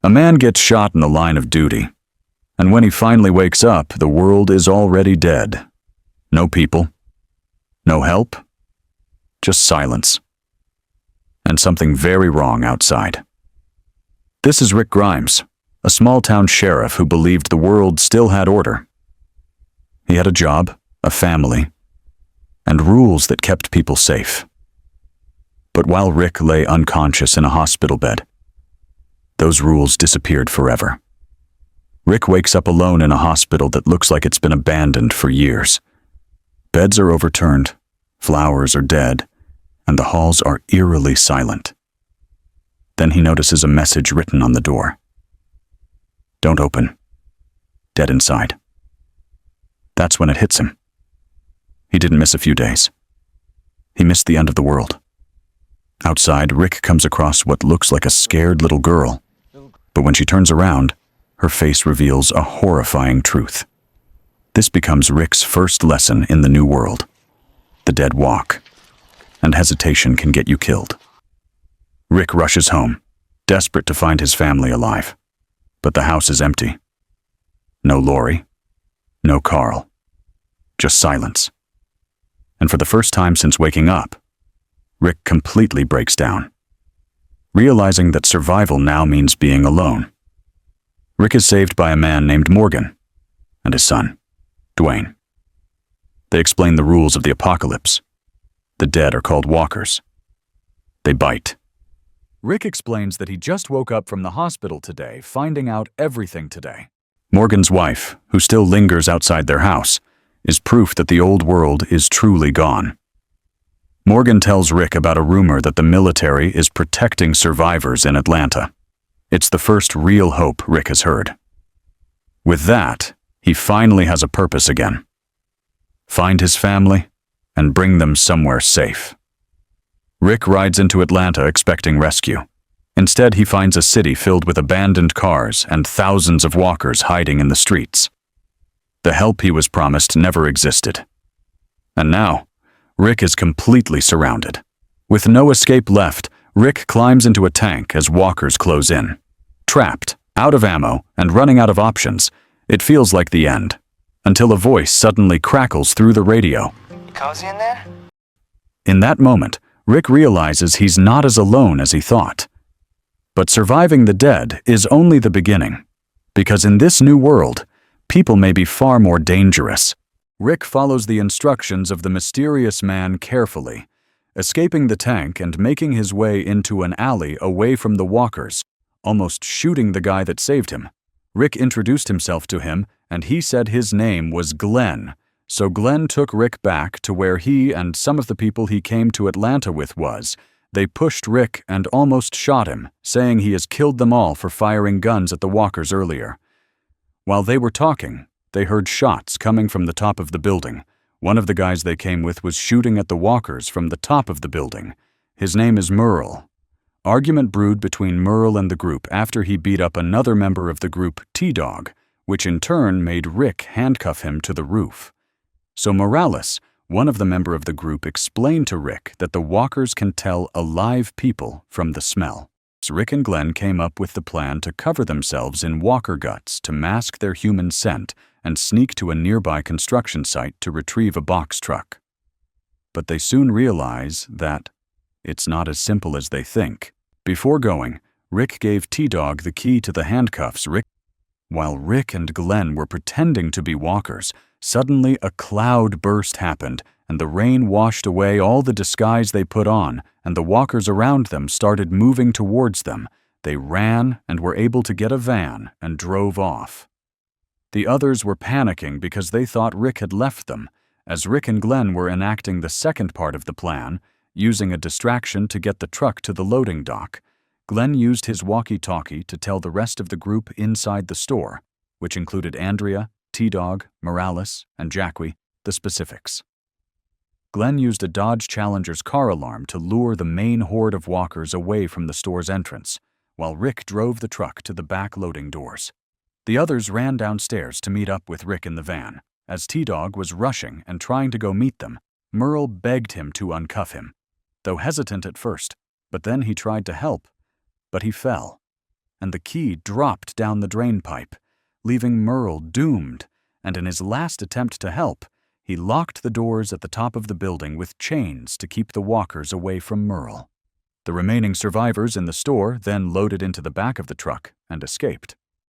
A man gets shot in the line of duty, and when he finally wakes up, the world is already dead. No people, no help, just silence, and something very wrong outside. This is Rick Grimes, a small-town sheriff who believed the world still had order. He had a job, a family, and rules that kept people safe. But while Rick lay unconscious in a hospital bed, those rules disappeared forever. Rick wakes up alone in a hospital that looks like it's been abandoned for years. Beds are overturned, flowers are dead, and the halls are eerily silent. Then he notices a message written on the door. "Don't open. Dead inside." That's when it hits him. He didn't miss a few days. He missed the end of the world. Outside, Rick comes across what looks like a scared little girl. But when she turns around, her face reveals a horrifying truth. This becomes Rick's first lesson in the new world. The dead walk, and hesitation can get you killed. Rick rushes home, desperate to find his family alive. But the house is empty. No Lori, no Carl, just silence. And for the first time since waking up, Rick completely breaks down, realizing that survival now means being alone. Rick is saved by a man named Morgan and his son, Duane. They explain the rules of the apocalypse. The dead are called walkers. They bite. Rick explains that he just woke up from the hospital today, finding out everything today. Morgan's wife, who still lingers outside their house, is proof that the old world is truly gone. Morgan tells Rick about a rumor that the military is protecting survivors in Atlanta. It's the first real hope Rick has heard. With that, he finally has a purpose again. Find his family and bring them somewhere safe. Rick rides into Atlanta expecting rescue. Instead, he finds a city filled with abandoned cars and thousands of walkers hiding in the streets. The help he was promised never existed. And now, Rick is completely surrounded. With no escape left, Rick climbs into a tank as walkers close in. Trapped, out of ammo, and running out of options, it feels like the end, until a voice suddenly crackles through the radio. "Cozy in there?" In that moment, Rick realizes he's not as alone as he thought. But surviving the dead is only the beginning, because in this new world, people may be far more dangerous. Rick follows the instructions of the mysterious man carefully, escaping the tank and making his way into an alley away from the walkers, almost shooting the guy that saved him. Rick introduced himself to him, and he said his name was Glenn, so Glenn took Rick back to where he and some of the people he came to Atlanta with was. They pushed Rick and almost shot him, saying he has killed them all for firing guns at the walkers earlier. While they were talking, they heard shots coming from the top of the building. One of the guys they came with was shooting at the walkers from the top of the building. His name is Merle. Argument brewed between Merle and the group after he beat up another member of the group, T-Dog, which in turn made Rick handcuff him to the roof. So Morales, one of the members of the group, explained to Rick that the walkers can tell alive people from the smell. So Rick and Glenn came up with the plan to cover themselves in walker guts to mask their human scent and sneak to a nearby construction site to retrieve a box truck. But they soon realize that it's not as simple as they think. Before going, Rick gave T-Dog the key to the handcuffs. While Rick and Glenn were pretending to be walkers, suddenly a cloud burst happened, and the rain washed away all the disguise they put on, and the walkers around them started moving towards them. They ran and were able to get a van and drove off. The others were panicking because they thought Rick had left them, as Rick and Glenn were enacting the second part of the plan, using a distraction to get the truck to the loading dock. Glenn used his walkie-talkie to tell the rest of the group inside the store, which included Andrea, T-Dog, Morales, and Jackie, the specifics. Glenn used a Dodge Challenger's car alarm to lure the main horde of walkers away from the store's entrance, while Rick drove the truck to the back loading doors. The others ran downstairs to meet up with Rick in the van. As T-Dog was rushing and trying to go meet them, Merle begged him to uncuff him, though hesitant at first, but then he tried to help, but he fell. and the key dropped down the drain pipe, leaving Merle doomed, and in his last attempt to help, he locked the doors at the top of the building with chains to keep the walkers away from Merle. The remaining survivors in the store then loaded into the back of the truck and escaped.